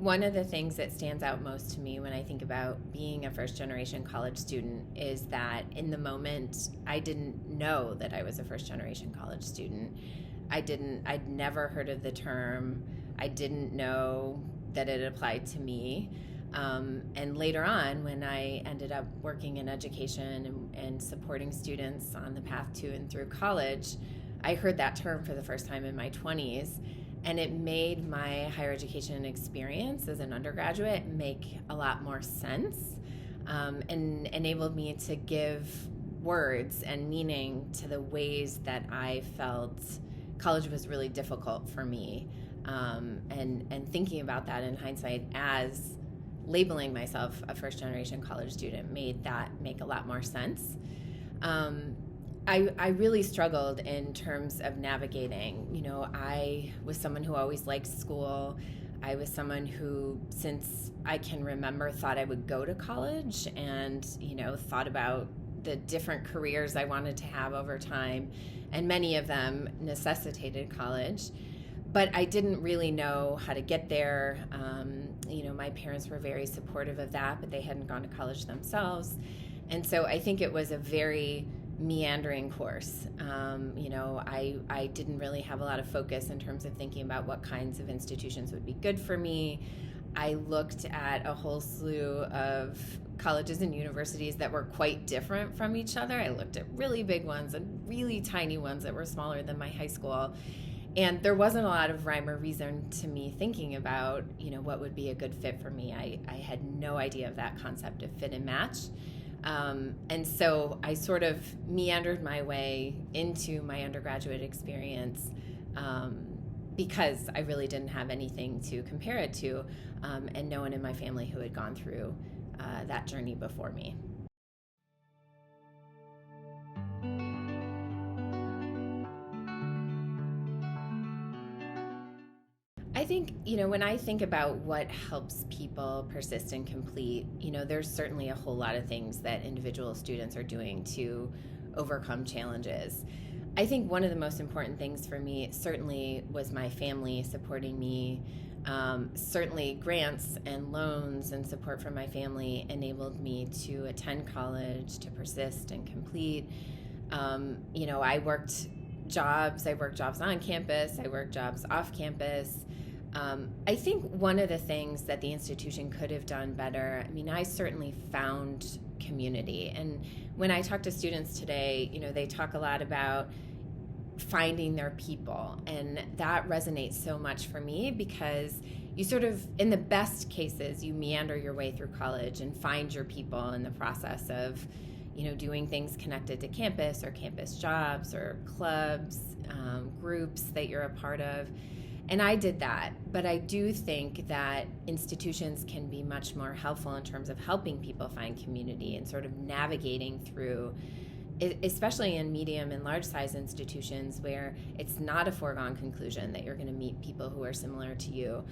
one of the things that stands out most to me when I think about being a first generation college student is that in the moment, I didn't know that I was a first generation college student. I'd never heard of the term. I didn't know that it applied to me. And later on, when I ended up working in education and supporting students on the path to and through college, I heard that term for the first time in my 20s. And it made my higher education experience as an undergraduate make a lot more sense, and enabled me to give words and meaning to the ways that I felt college was really difficult for me. And thinking about that in hindsight as labeling myself a first generation college student made that make a lot more sense. I really struggled in terms of navigating. I was someone who always liked school. I was someone who, since I can remember, thought I would go to college and, thought about the different careers I wanted to have over time. And many of them necessitated college. But I didn't really know how to get there. My parents were very supportive of that, but they hadn't gone to college themselves. And so I think it was a very meandering course. I didn't really have a lot of focus in terms of thinking about what kinds of institutions would be good for me. I looked at a whole slew of colleges and universities that were quite different from each other. I looked at really big ones and really tiny ones that were smaller than my high school. And there wasn't a lot of rhyme or reason to me thinking about, what would be a good fit for me. I had no idea of that concept of fit and match. And so I sort of meandered my way into my undergraduate experience because I really didn't have anything to compare it to, and no one in my family who had gone through that journey before me. I think, when I think about what helps people persist and complete, there's certainly a whole lot of things that individual students are doing to overcome challenges. I think one of the most important things for me certainly was my family supporting me. Certainly grants and loans and support from my family enabled me to attend college, to persist and complete. I worked jobs on campus, I worked jobs off campus. I think one of the things that the institution could have done better, I certainly found community. And when I talk to students today, they talk a lot about finding their people. And that resonates so much for me because you sort of, in the best cases, you meander your way through college and find your people in the process of, doing things connected to campus or campus jobs or clubs, groups that you're a part of. And I did that, but I do think that institutions can be much more helpful in terms of helping people find community and sort of navigating through, especially in medium and large size institutions where it's not a foregone conclusion that you're going to meet people who are similar to you.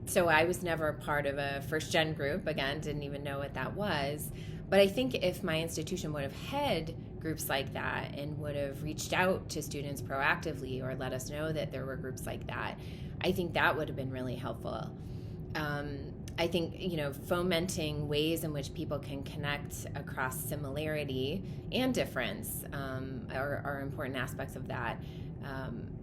So I was never a part of a first gen group, again, didn't even know what that was. But I think if my institution would have had groups like that and would have reached out to students proactively or let us know that there were groups like that, I think that would have been really helpful. I think, fomenting ways in which people can connect across similarity and difference are important aspects of that,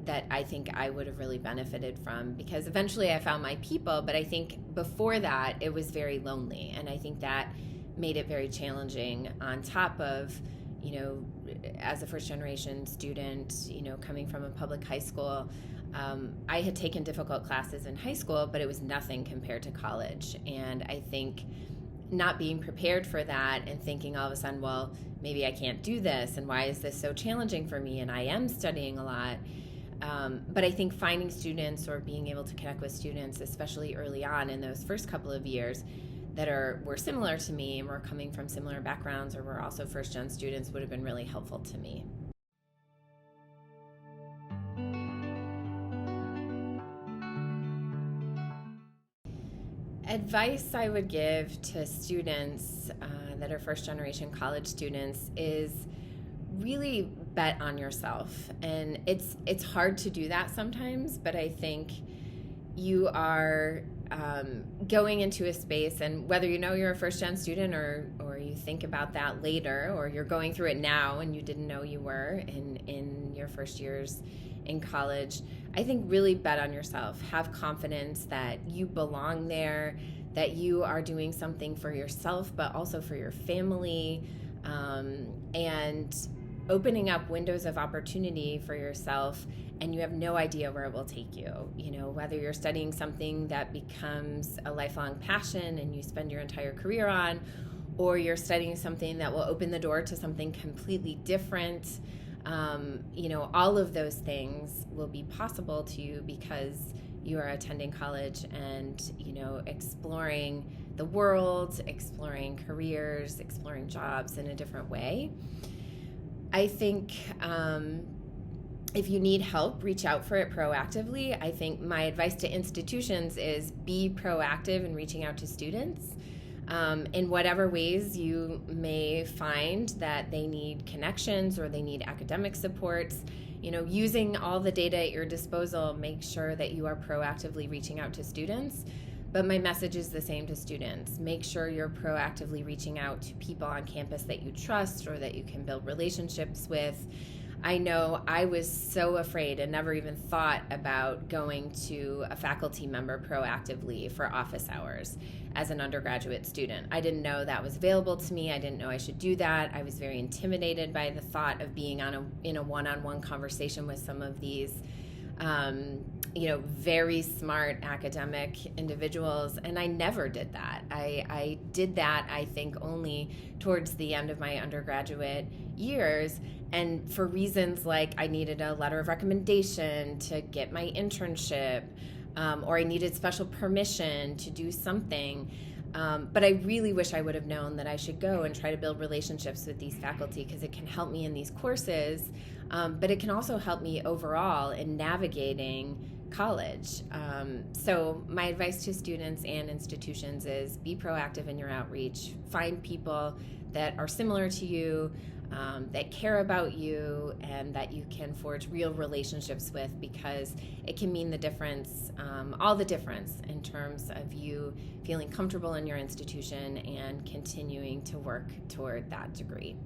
that I think I would have really benefited from, because eventually I found my people, but I think before that it was very lonely, and I think that made it very challenging on top of, as a first generation student, coming from a public high school. I had taken difficult classes in high school, but it was nothing compared to college. And I think not being prepared for that and thinking all of a sudden, well, maybe I can't do this, and why is this so challenging for me? And I am studying a lot. But I think finding students or being able to connect with students, especially early on in those first couple of years, that were similar to me and were coming from similar backgrounds or were also first-gen students would have been really helpful to me. Advice I would give to students that are first-generation college students is really bet on yourself. And it's hard to do that sometimes, but I think you are going into a space, and whether you know you're a first-gen student or you think about that later, or you're going through it now and you didn't know you were in your first years in college, I think really bet on yourself. Have confidence that you belong there, that you are doing something for yourself, but also for your family, and opening up windows of opportunity for yourself, and you have no idea where it will take you. You know, whether you're studying something that becomes a lifelong passion and you spend your entire career on, or you're studying something that will open the door to something completely different. You know, all of those things will be possible to you because you are attending college and, you know, exploring the world, exploring careers, exploring jobs in a different way. I think if you need help, reach out for it proactively. I think my advice to institutions is be proactive in reaching out to students. In whatever ways you may find that they need connections or they need academic supports, you know, using all the data at your disposal, make sure that you are proactively reaching out to students. But my message is the same to students. Make sure you're proactively reaching out to people on campus that you trust or that you can build relationships with. I know I was so afraid and never even thought about going to a faculty member proactively for office hours as an undergraduate student. I didn't know that was available to me. I didn't know I should do that. I was very intimidated by the thought of being in a one-on-one conversation with some of these you know, very smart academic individuals, and I never did that. I did that, I think, only towards the end of my undergraduate years, and for reasons like I needed a letter of recommendation to get my internship, or I needed special permission to do something. But I really wish I would have known that I should go and try to build relationships with these faculty, because it can help me in these courses, but it can also help me overall in navigating college. So my advice to students and institutions is be proactive in your outreach. Find people that are similar to you, that care about you, and that you can forge real relationships with, because it can mean the difference, all the difference in terms of you feeling comfortable in your institution and continuing to work toward that degree.